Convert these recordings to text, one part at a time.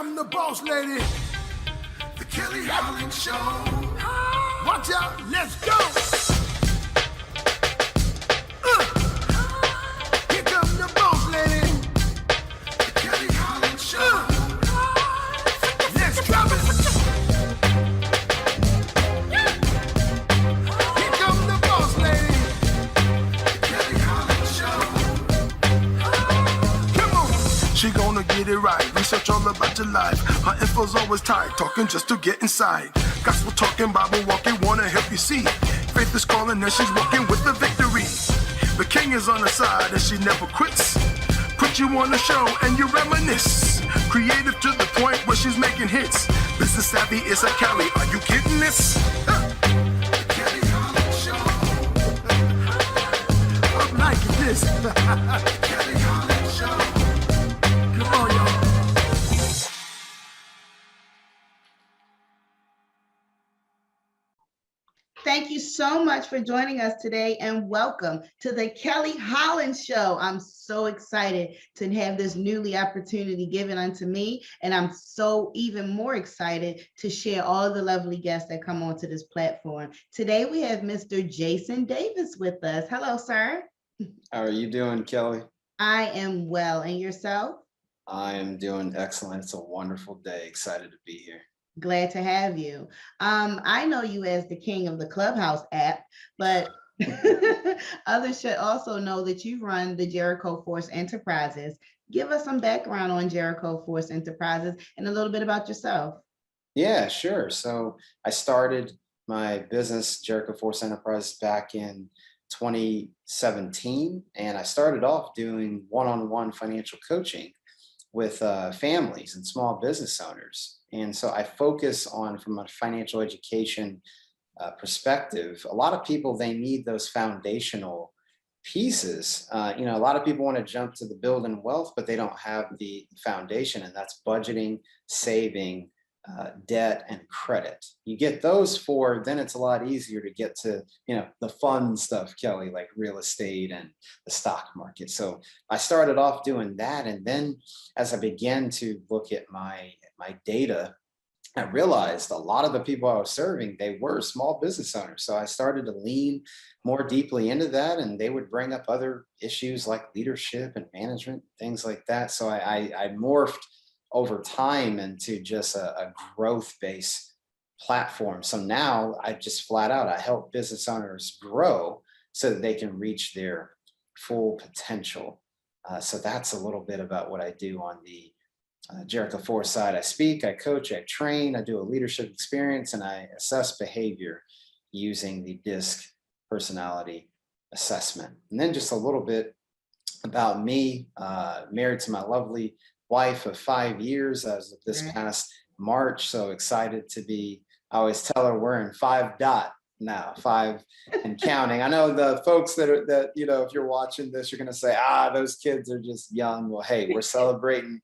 come the boss lady, the Kelly Holland Show. Watch out, let's go. Here come the boss lady, the Kelly Holland Show. Let's drop it. Here come the boss lady, the Kelly Holland Show. Come on. She gonna get it right. Research all about your life. Her info's always tight. Talking just to get inside. Gospel talking, Bible walking, wanna help you see. Faith is calling and she's walking with the victory. The king is on her side and she never quits. Put you on the show and you reminisce. Creative to the point where she's making hits. Business savvy is a Kelly. Are you getting this? The Kelly Holland Show. I'm liking this. The Kelly Holland Show. Come on, y'all. Thank you so much for joining us today and welcome to the Kelly Holland Show. I'm so excited to have this newly opportunity given unto me, and I'm so even more excited to share all the lovely guests that come onto this platform. Today we have Mr. Jason Davis with us. Hello, sir. How are you doing, Kelly? I am well, and yourself? I am doing excellent. It's a wonderful day. Excited to be here. Glad to have you. I know you as the king of the Clubhouse app, but others should also know that you run the Jericho Force Enterprises. Give us some background on Jericho Force Enterprises and a little bit about yourself. Yeah, sure. So I started my business, Jericho Force Enterprises, back in 2017, and I started off doing one-on-one financial coaching with families and small business owners. And so I focus on, from a financial education perspective, a lot of people, they need those foundational pieces. A lot of people want to jump to the building wealth, but they don't have the foundation, and that's budgeting, saving, debt, and credit. You get those four, then it's a lot easier to get to, the fun stuff, Kelly, like real estate and the stock market. So I started off doing that. And then as I began to look at my data, I realized a lot of the people I was serving, they were small business owners. So I started to lean more deeply into that, and they would bring up other issues like leadership and management, things like that. So I morphed over time into just a growth-based platform. So now I just flat out, I help business owners grow so that they can reach their full potential. So that's a little bit about what I do on the Jericho Force side. I speak, I coach, I train, I do a leadership experience, and I assess behavior using the DISC personality assessment. And then just a little bit about me, married to my lovely wife of 5 years as of this past March. So excited to be, I always tell her we're in 5 dot now, 5 and counting. I know the folks that if you're watching this, you're going to say, those kids are just young. Well, hey, we're celebrating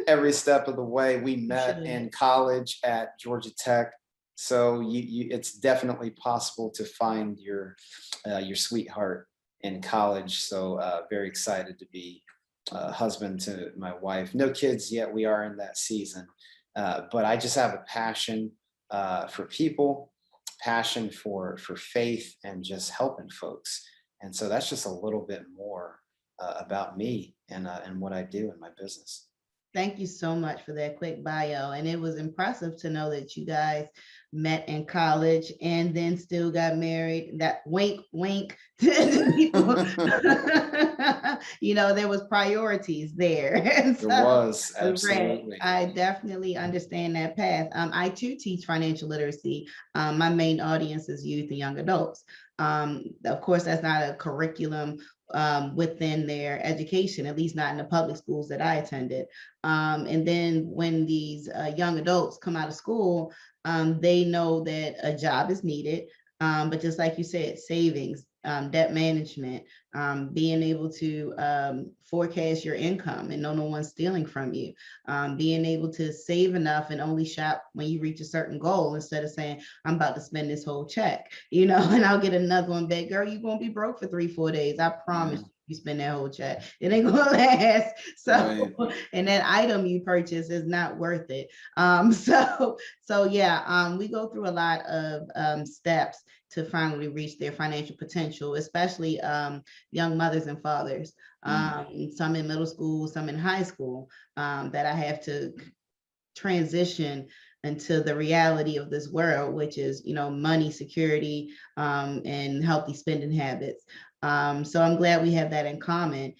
every step of the way. We met in college at Georgia Tech. So it's definitely possible to find your sweetheart in college. So very excited to be husband to my wife. No kids yet. We are in that season. But I just have a passion for people, passion for faith, and just helping folks. And so that's just a little bit more about me and what I do in my business. Thank you so much for that quick bio. And it was impressive to know that you guys met in college and then still got married. That wink, wink to people. There was priorities there. So, there was, absolutely. I definitely understand that path. I too teach financial literacy. My main audience is youth and young adults. Of course, that's not a curriculum within their education, at least not in the public schools that I attended. And then when these young adults come out of school, they know that a job is needed. But just like you said, savings, debt management, being able to forecast your income and know no one's stealing from you, being able to save enough and only shop when you reach a certain goal instead of saying, I'm about to spend this whole check, and I'll get another one back. Girl, you're going to be broke for 3-4 days. I promise you. you spend that whole check. It ain't gonna last. So, Right. and that item you purchase is not worth it. So yeah, we go through a lot of steps to finally reach their financial potential, especially young mothers and fathers. Some in middle school, some in high school, that I have to transition into the reality of this world, which is, money, security, and healthy spending habits. So I'm glad we have that in common.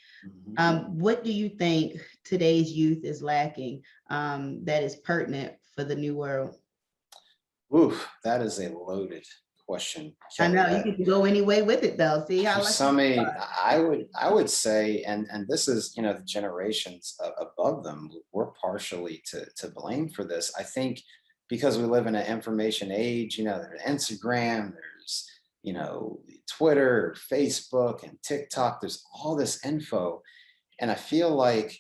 What do you think today's youth is lacking that is pertinent for the new world? Oof, that is a loaded question, I Kelly. know you can go any way with it though. See how There's lucky so you many. are. I would say, and this is, the generations above them. We're partially to blame for this. I think because we live in an information age. There's Instagram, there's Twitter, Facebook, and TikTok. There's all this info, and I feel like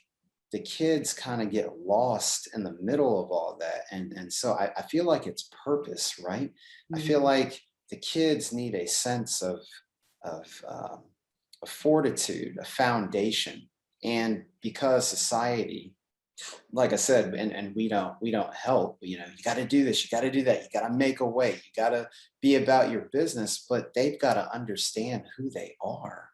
the kids kind of get lost in the middle of all that, and so I feel like it's purpose, right? I feel Mhm. like the kids need a sense of a fortitude, a foundation. And because society, like I said, and we don't help, you got to do this, you got to do that, you got to make a way, you got to be about your business, but they've got to understand who they are.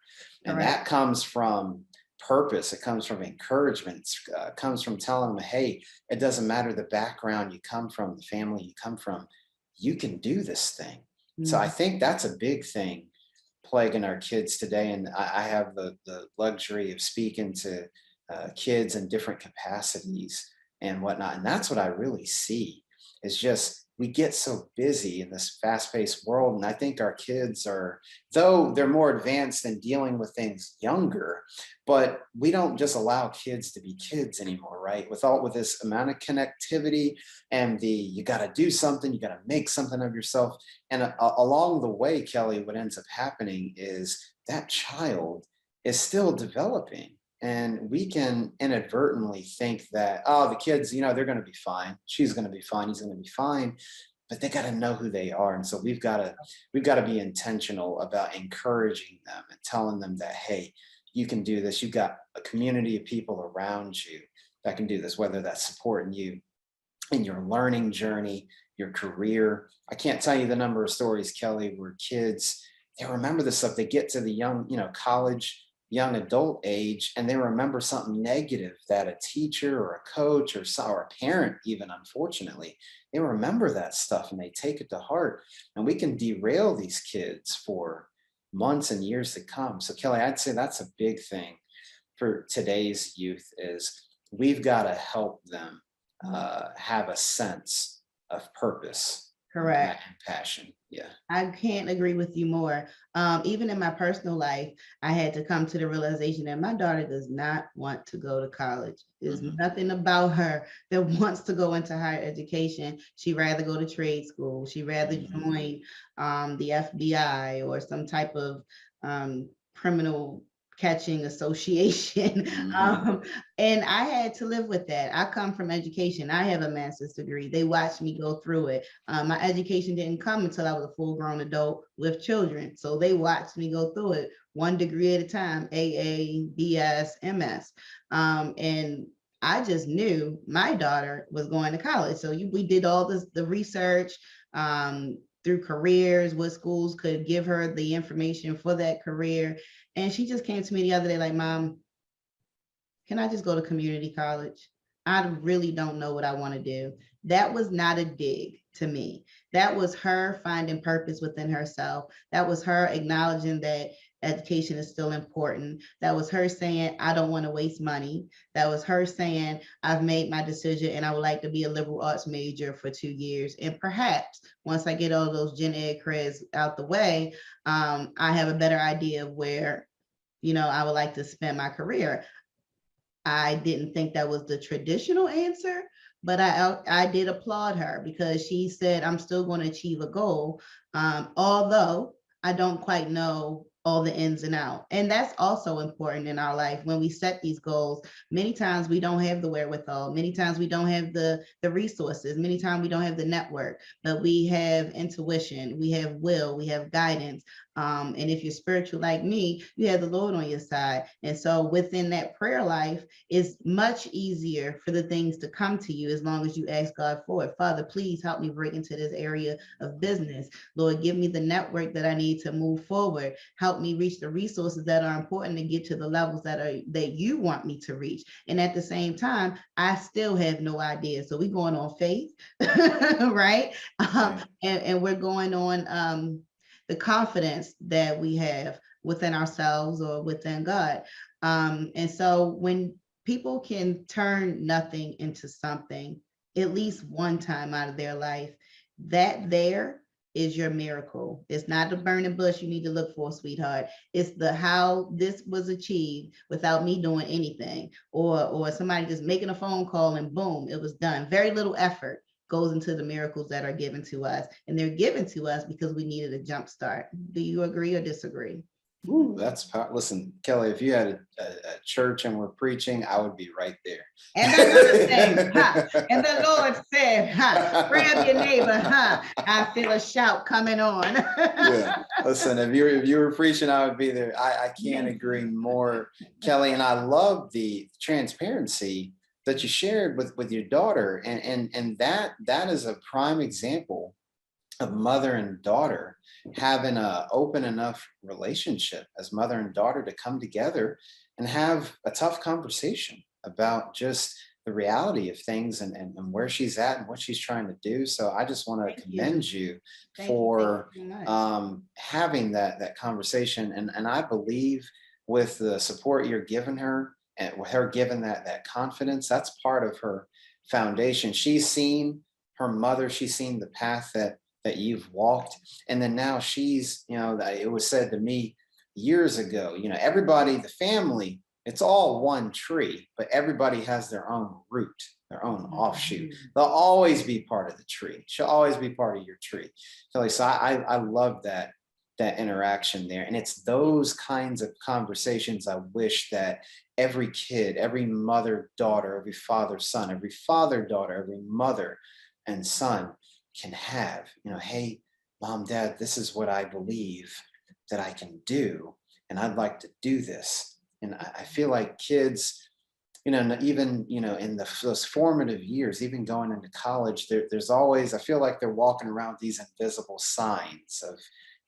And Correct. that comes from purpose, it comes from encouragement, it comes from telling them, hey, it doesn't matter the background you come from, the family you come from, you can do this thing. So I Mhm. think that's a big thing plaguing our kids today. And I have the luxury of speaking to kids in different capacities and whatnot. And that's what I really see is just we get so busy in this fast paced world. And I think our kids are, though they're more advanced in dealing with things younger, but we don't just allow kids to be kids anymore, right? With this amount of connectivity and you got to do something, you got to make something of yourself. And along the way, Kelly, what ends up happening is that child is still developing. And we can inadvertently think that, oh, the kids, they're going to be fine. She's going to be fine. He's going to be fine. But they got to know who they are. And so we've got to be intentional about encouraging them and telling them that, hey, you can do this. You've got a community of people around you that can do this, whether that's supporting you in your learning journey, your career. I can't tell you the number of stories, Kelly, where kids, they remember this stuff. They get to the young, college, young adult age, and they remember something negative that a teacher or a coach or a parent, even unfortunately, they remember that stuff and they take it to heart. And we can derail these kids for months and years to come. So, Kelly, I'd say that's a big thing for today's youth is we've got to help them have a sense of purpose and Correct. passion. Yeah. I can't agree with you more. Even in my personal life, I had to come to the realization that my daughter does not want to go to college. There's Mhm. nothing about her that wants to go into higher education. She'd rather go to trade school. She'd rather Mhm. join the FBI or some type of criminal catching association. Mhm. And I had to live with that. I come from education. I have a master's degree. They watched me go through it. My education didn't come until I was a full-grown adult with children. So they watched me go through it one degree at a time, AA, BS, MS. And I just knew my daughter was going to college. So we did all the research through careers, what schools could give her the information for that career. And she just came to me the other day like, Mom, can I just go to community college? I really don't know what I want to do. That was not a dig to me. That was her finding purpose within herself. That was her acknowledging that education is still important. That was her saying, I don't want to waste money. That was her saying, I've made my decision and I would like to be a liberal arts major for 2 years. And perhaps once I get all those gen ed creds out the way, I have a better idea of where, I would like to spend my career. I didn't think that was the traditional answer, but I did applaud her because she said, I'm still going to achieve a goal, although I don't quite know all the ins and out. And that's also important in our life when we set these goals. Many times we don't have the wherewithal. Many times we don't have the resources. Many times we don't have the network, but we have intuition, we have will, we have guidance. And if you're spiritual like me, you have the Lord on your side. And so within that prayer life, it's much easier for the things to come to you as long as you ask God for it. Father, please help me break into this area of business. Lord, give me the network that I need to move forward. Help me reach the resources that are important to get to the levels that you want me to reach. And at the same time, I still have no idea. So we're going on faith, right? And we're going on the confidence that we have within ourselves or within God. And so when people can turn nothing into something, at least one time out of their life, that there is your miracle. It's not the burning bush you need to look for, sweetheart. It's the how this was achieved without me doing anything, or somebody just making a phone call and boom, it was done. Very little effort goes into the miracles that are given to us, and they're given to us because we needed a jump start. Do you agree or disagree? Ooh, listen, Kelly, if you had a church and we're preaching, I would be right there. And the Lord said, and the Lord said, grab your neighbor, I feel a shout coming on. Yeah, listen, if you were preaching, I would be there. I can't agree more, Kelly, and I love the transparency that you shared with your daughter, and that is a prime example of mother and daughter having a open enough relationship as mother and daughter to come together and have a tough conversation about just the reality of things and where she's at and what she's trying to do. So I just want to commend you for having that conversation. And I believe with the support you're giving her and with her giving that confidence, that's part of her foundation. She's seen her mother, she's seen the path that you've walked. And then now she's, it was said to me years ago, everybody, the family, it's all one tree, but everybody has their own root, their own offshoot. They'll always be part of the tree. She'll always be part of your tree. So I love that interaction there. And it's those kinds of conversations I wish that every kid, every mother, daughter, every father, son, every father, daughter, every mother and son can have. Hey, mom, dad, this is what I believe that I can do, and I'd like to do this. And I feel like kids, even in those formative years, even going into college, there's always, I feel like they're walking around these invisible signs of,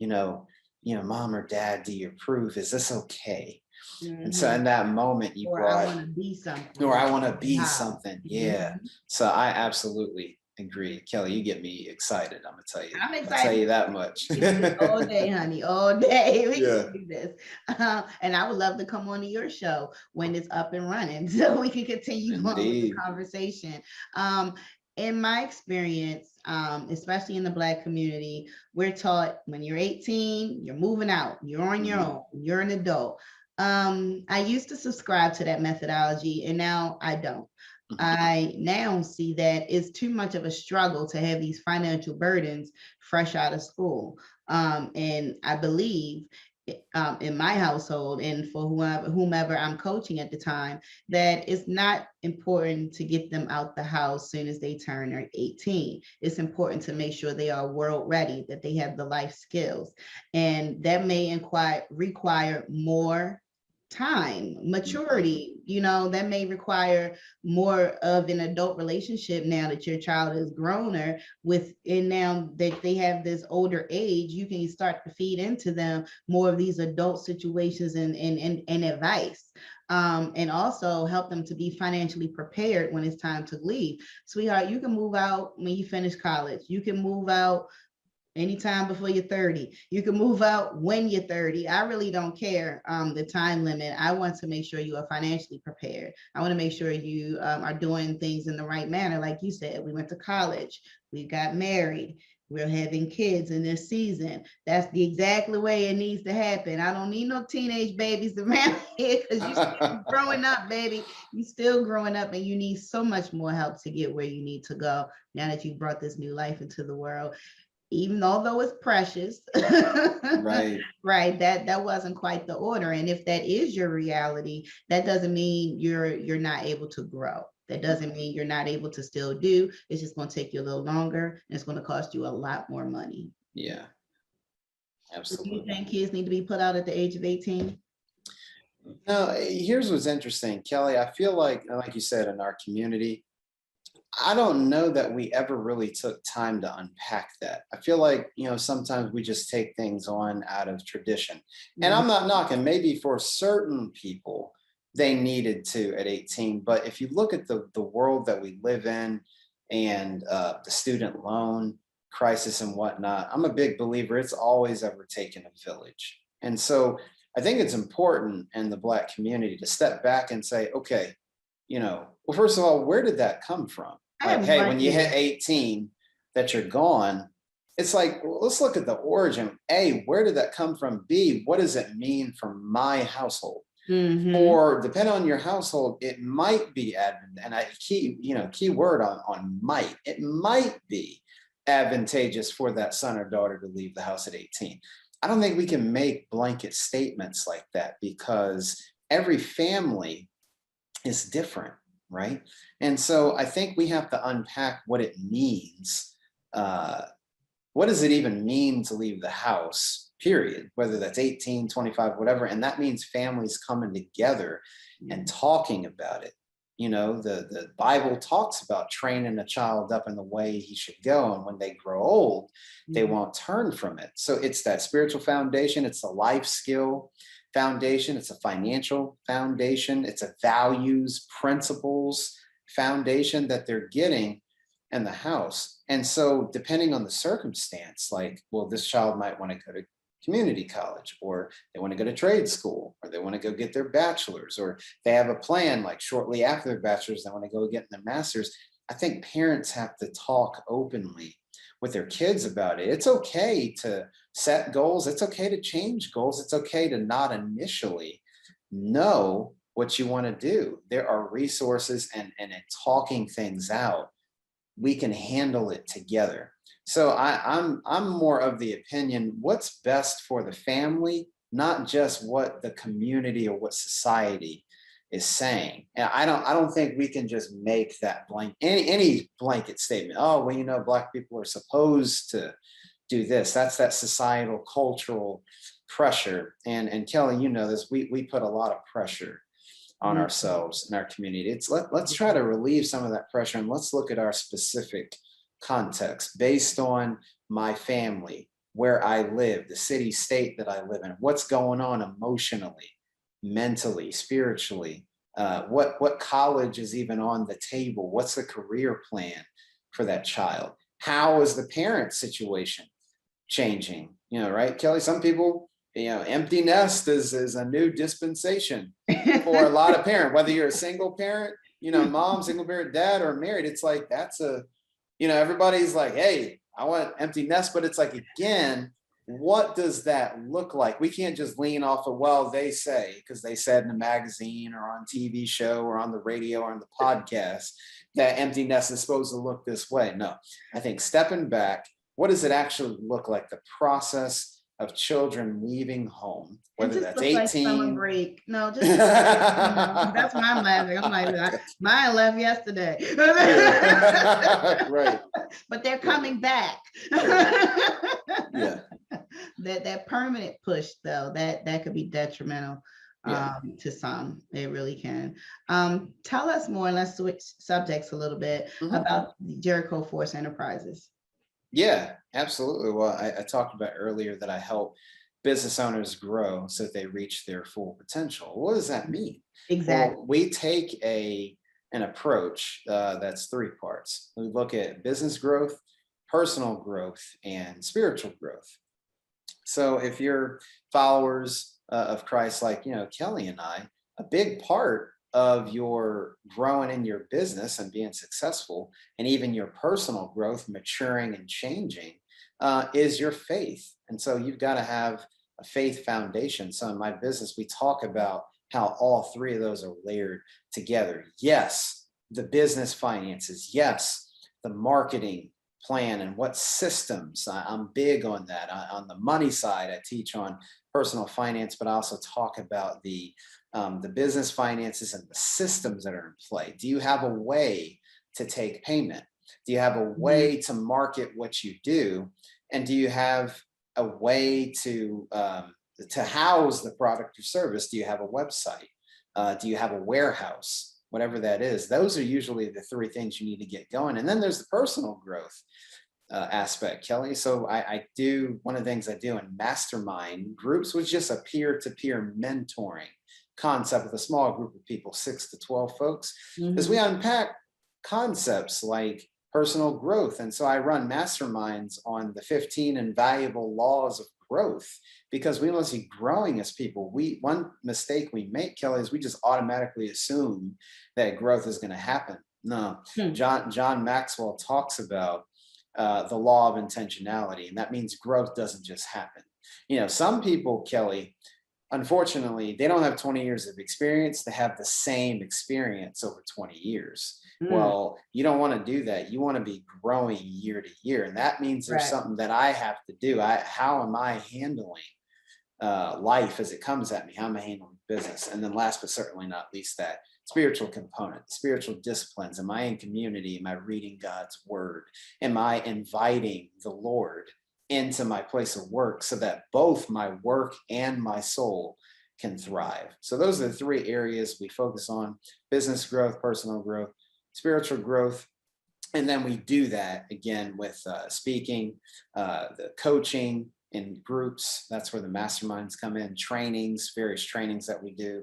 mom or dad, do you approve? Is this okay? And so in that moment you brought, I want to be something. Or I want to be something. Yeah. So I absolutely agree. Kelly, you get me excited. I'm gonna tell you. I'm excited. I'll tell you that much. All day, honey, all day. We can do this. And I would love to come on to your show when it's up and running, so we can continue on with the conversation. In my experience, especially in the Black community, we're taught when you're 18, you're moving out, you're on your own, you're an adult. I used to subscribe to that methodology, and now I don't. I now see that it's too much of a struggle to have these financial burdens fresh out of school. And I believe in my household and for whomever I'm coaching at the time, that it's not important to get them out the house soon as they turn 18. It's important to make sure they are world ready, that they have the life skills. And that may require more time, maturity, that may require more of an adult relationship now that your child is growner and now that they have this older age, you can start to feed into them more of these adult situations and advice. And also help them to be financially prepared when it's time to leave. Sweetheart, you can move out when you finish college. You can move out anytime before you're 30. You can move out when you're 30. I really don't care the time limit. I want to make sure you are financially prepared. I want to make sure you are doing things in the right manner. Like you said, we went to college, we got married, we're having kids in this season. That's the exactly way it needs to happen. I don't need no teenage babies around here because you're still growing up, baby. You're still growing up, and you need so much more help to get where you need to go now that you brought this new life into the world. Even although it's precious, right, that wasn't quite the order. And if that is your reality, that doesn't mean you're not able to grow. That doesn't mean you're not able to still do. It's just going to take you a little longer, and it's going to cost you a lot more money. Yeah, Do you Absolutely. think kids need to be put out at the age of 18? Now, here's what's interesting, Kelly. I feel like you said, in our community, I don't know that we ever really took time to unpack that. I feel like, sometimes we just take things on out of tradition. And Mhm. I'm not knocking, maybe for certain people, they needed to at 18. But if you look at the world that we live in and the student loan crisis and whatnot, I'm a big believer it's always ever taken a village. And so I think it's important in the Black community to step back and say, okay, well, first of all, where did that come from? I Like, have no hey, when you hit idea. 18, that you're gone. It's like, well, let's look at the origin. A, where did that come from? B, what does it mean for my household? Hmm. Or depending on your household, it might be advent, and key word on might. It might be advantageous for that son or daughter to leave the house at 18. I don't think we can make blanket statements like that, because every family is different, right? And so I think we have to unpack what it means. What does it even mean to leave the house, period? Whether that's 18, 25, whatever. And that means families coming together and talking about it. The Bible talks about training a child up in the way he should go. And when they grow old, they Mhm. won't turn from it. So it's that spiritual foundation, it's a life skill foundation, it's a financial foundation, it's a values, principles foundation that they're getting in the house. And so, depending on the circumstance, like, well, this child might want to go to community college, or they want to go to trade school, or they want to go get their bachelor's, or they have a plan like shortly after their bachelor's, they want to go get their master's. I think parents have to talk openly with their kids about it. It's okay to set goals, it's okay to change goals, it's okay to not initially know what you want to do. There are resources, and in talking things out, we can handle it together. So I'm more of the opinion, what's best for the family, not just what the community or what society is saying. And I don't think we can just make that any blanket statement. Oh, well, Black people are supposed to do this. That's that societal cultural pressure. And Kelly, this, we put a lot of pressure on Mhm. ourselves and our community. Let's try to relieve some of that pressure, and let's look at our specific context based on my family, where I live, the city state that I live in, what's going on emotionally, mentally, spiritually, what college is even on the table, what's the career plan for that child, how is the parent situation changing, right, Kelly? Some people, empty nest is a new dispensation for a lot of parents, whether you're a single parent, mom, single parent, dad, or married. It's like, that's everybody's like, hey, I want empty nest, but it's like, again, what does that look like? We can't just lean off of, well, they say, because they said in a magazine or on TV show or on the radio or on the podcast that empty nest is supposed to look this way. No, I think stepping back, what does it actually look like? The process of children leaving home, It whether just that's looked like summer 18. break. No, just look like, that's why I'm laughing. I'm like, mine left yesterday. Right. But they're Yeah. coming back. Yeah. That permanent push, though, that could be detrimental Yeah. to some. It really can. Tell us more, and let's switch subjects a little bit, Mhm. about Jericho Force Enterprises. Yeah, absolutely. Well, I talked about earlier that I help business owners grow so that they reach their full potential. What does that mean? Exactly. Well, we take an approach that's three parts. We look at business growth, personal growth, and spiritual growth. So if you're followers of Christ, like Kelly and I, a big part of your growing in your business and being successful, and even your personal growth, maturing and changing, is your faith. And so you've got to have a faith foundation. So in my business, we talk about how all three of those are layered together. Yes, the business finances. Yes, the marketing plan and what systems. I'm big on that. On the money side, I teach on personal finance, but I also talk about the business finances and the systems that are in play. Do you have a way to take payment? Do you have a Mhm. way to market what you do? And do you have a way to house the product or service? Do you have a website? Do you have a warehouse? Whatever that is, those are usually the three things you need to get going. And then there's the personal growth aspect, Kelly. So I do, one of the things I do in mastermind groups was just a peer-to-peer mentoring concept with a small group of people, 6 to 12 folks, is we unpack concepts like personal growth. And so I run masterminds on the 15 invaluable laws of growth, because we must be growing as people. One mistake we make, Kelly, is we just automatically assume that growth is going to happen. No, John Maxwell talks about the law of intentionality, and that means growth doesn't just happen. You know, some people, Kelly, unfortunately, they don't have 20 years of experience. They have the same experience over 20 years. Well, you don't want to do that. You want to be growing year to year. And that means there's something that I have to do. How am I handling life as it comes at me? How am I handling business? And then last but certainly not least, that spiritual component, spiritual disciplines. Am I in community? Am I reading God's word? Am I inviting the Lord into my place of work so that both my work and my soul can thrive? So those are the three areas we focus on: business growth, personal growth, spiritual growth. And then we do that again with speaking, the coaching in groups. That's where the masterminds come in, trainings, various trainings that we do.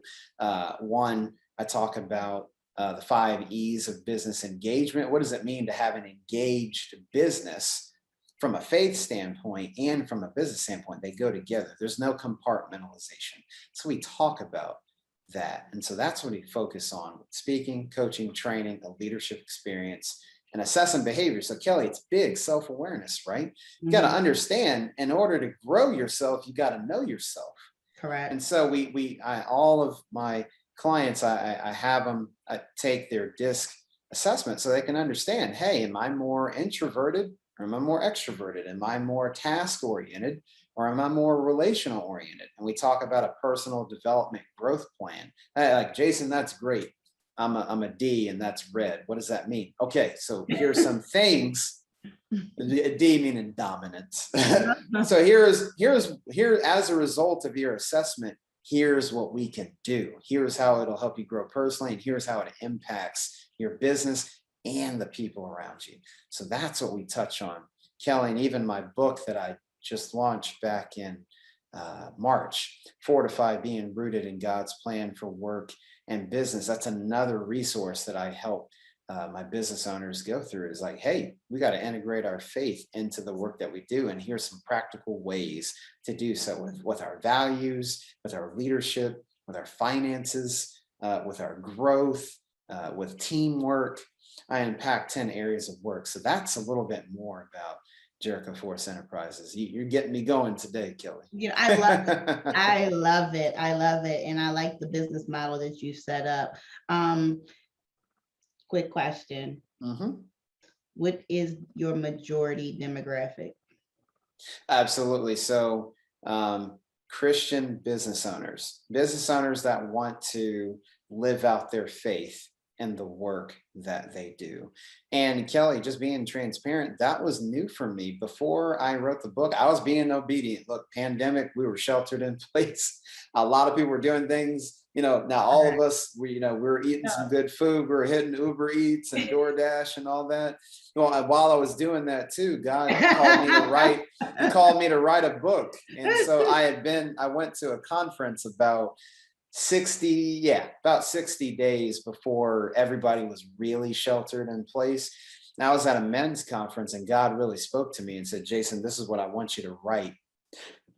One, I talk about the 5 E's of business engagement. What does it mean to have an engaged business from a faith standpoint and from a business standpoint? They go together. There's no compartmentalization. So we talk about that. And so that's what we focus on with speaking, coaching, training, a leadership experience, and assessing behavior. So Kelly, it's big self-awareness, right? You got to understand, in order to grow yourself, you got to know yourself. Correct. And so all of my clients, I have them take their DISC assessment so they can understand, hey, am I more introverted or am I more extroverted? Am I more task oriented or am I more relational oriented? And we talk about a personal development growth plan. Like, Jason, that's great. I'm a D and that's red. What does that mean? Okay, so here's some things. D meaning dominance. So here as a result of your assessment, here's what we can do. Here's how it'll help you grow personally, and here's how it impacts your business and the people around you. So that's what we touch on, Kelly. And even my book that I just launched back in March, Fortify Being Rooted in God's Plan for Work and Business. That's another resource that I help my business owners go through. Is like, hey, we got to integrate our faith into the work that we do. And here's some practical ways to do so with our values, with our leadership, with our finances, with our growth, with teamwork. I unpack 10 areas of work. So that's a little bit more about Jericho Force Enterprises. You're getting me going today, Kelly. Yeah, I love it. I love it. I love it. And I like the business model that you set up. Quick question. What is your majority demographic? Absolutely. So Christian business owners that want to live out their faith in the work that they do. And Kelly, just being transparent, that was new for me. Before I wrote the book, I was being obedient. Look, pandemic, we were sheltered in place. A lot of people were doing things, now all of us, we were eating some good food. We were hitting Uber Eats and DoorDash and all that. Well, while I was doing that too, God called me to write a book. And so I went to a conference about 60 days before everybody was really sheltered in place. And I was at a men's conference, and God really spoke to me and said, Jason, this is what I want you to write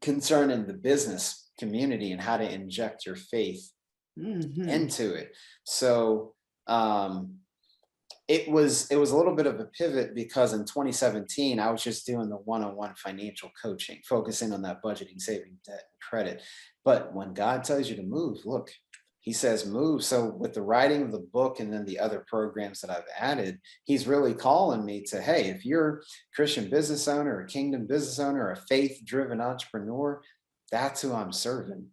concerning the business community and how to inject your faith into it. So it was a little bit of a pivot, because in 2017, I was just doing the one-on-one financial coaching, focusing on that budgeting, saving, debt, and credit. But when God tells you to move, look, he says move. So with the writing of the book and then the other programs that I've added, he's really calling me to, hey, if you're a Christian business owner, a kingdom business owner, a faith-driven entrepreneur, that's who I'm serving.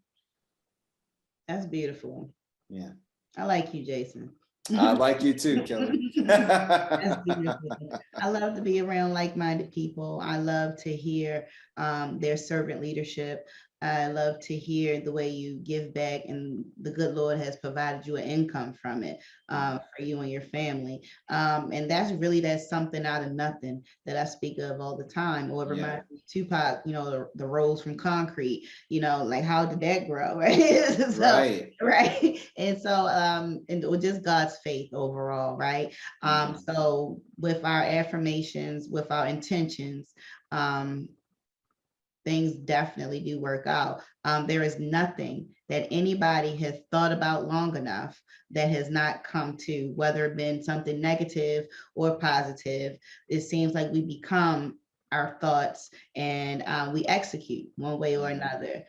That's beautiful. Yeah. I like you, Jason. I like you too, Kelly. That's beautiful. I love to be around like-minded people. I love to hear their servant leadership. I love to hear the way you give back, and the good Lord has provided you an income from it for you and your family. And that's something out of nothing that I speak of all the time. Or it reminds me of Tupac, the rose from concrete, like how did that grow? Right. So, Right. right. And so, and with just God's faith overall, right? So with our affirmations, with our intentions, things definitely do work out. There is nothing that anybody has thought about long enough that has not come to, whether it been something negative or positive. It seems like we become our thoughts, and we execute one way or another.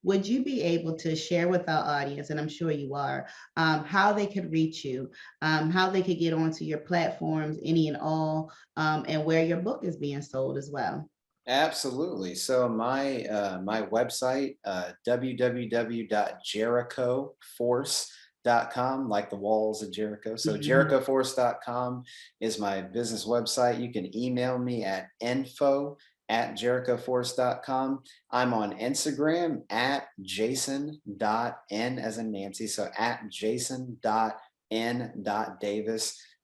Would you be able to share with our audience, and I'm sure you are, how they could reach you, how they could get onto your platforms, any and all, and where your book is being sold as well? Absolutely. So my website, www.jerichoforce.com, like the walls of Jericho. So jerichoforce.com is my business website. You can email me at info@jerichoforce.com. I'm on Instagram at jason.n as in Nancy. So at jason.n.davis.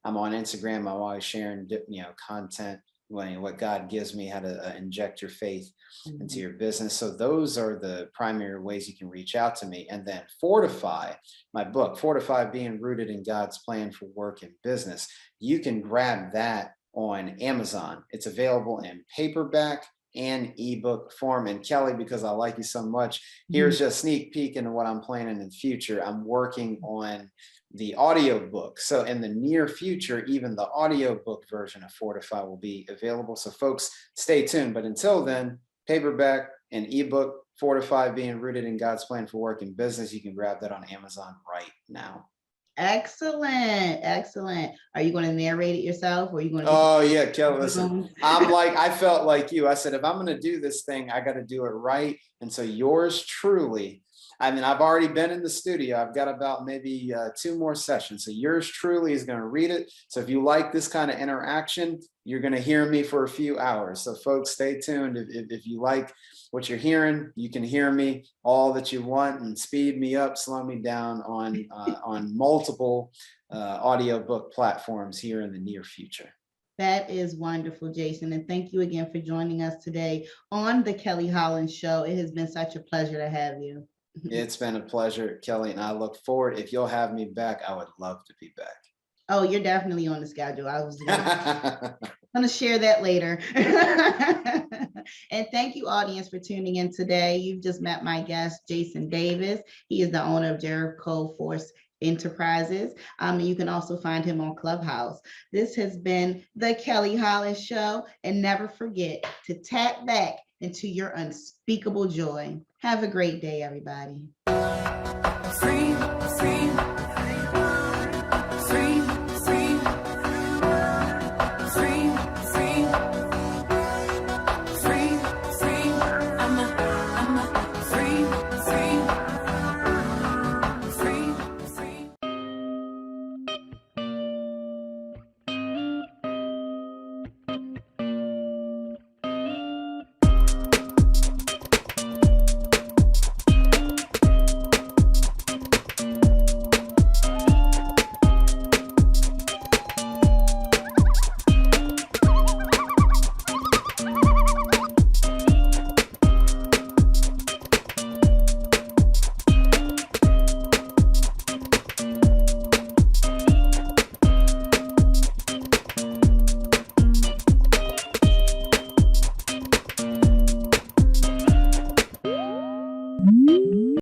I'm on Instagram. I'm always sharing, content, what God gives me, how to inject your faith into your business. So those are the primary ways you can reach out to me. And then Fortify, my book, Fortify, Being Rooted in God's Plan for Work and Business. You can grab that on Amazon. It's available in paperback and ebook form. And Kelly, because I like you so much, here's just a sneak peek into what I'm planning in the future. I'm working on the audiobook. So in the near future, even the audiobook version of Fortify will be available. So folks, stay tuned. But until then, paperback and ebook, Fortify, Being Rooted in God's Plan for Work and Business. You can grab that on Amazon right now. Excellent. Excellent. Are you going to narrate it yourself, or are you going to? Oh yeah, Kelly, listen, I felt like you. I said, if I'm going to do this thing, I got to do it right. And so yours truly, I mean, I've already been in the studio. I've got about maybe 2 more sessions. So yours truly is going to read it. So if you like this kind of interaction, you're going to hear me for a few hours. So folks, stay tuned. If you like what you're hearing, you can hear me all that you want, and speed me up, slow me down on multiple audiobook platforms here in the near future. That is wonderful, Jason. And thank you again for joining us today on the Kelly Holland Show. It has been such a pleasure to have you. It's been a pleasure, Kelly, and I look forward. If you'll have me back, I would love to be back. Oh, you're definitely on the schedule. I was going to share that later. And thank you, audience, for tuning in today. You've just met my guest, Jason Davis. He is the owner of Jericho Force Enterprises. You can also find him on Clubhouse. This has been the Kelly Holland Show. And never forget to tap back into your unspeakable joy. Have a great day, everybody. Free, free.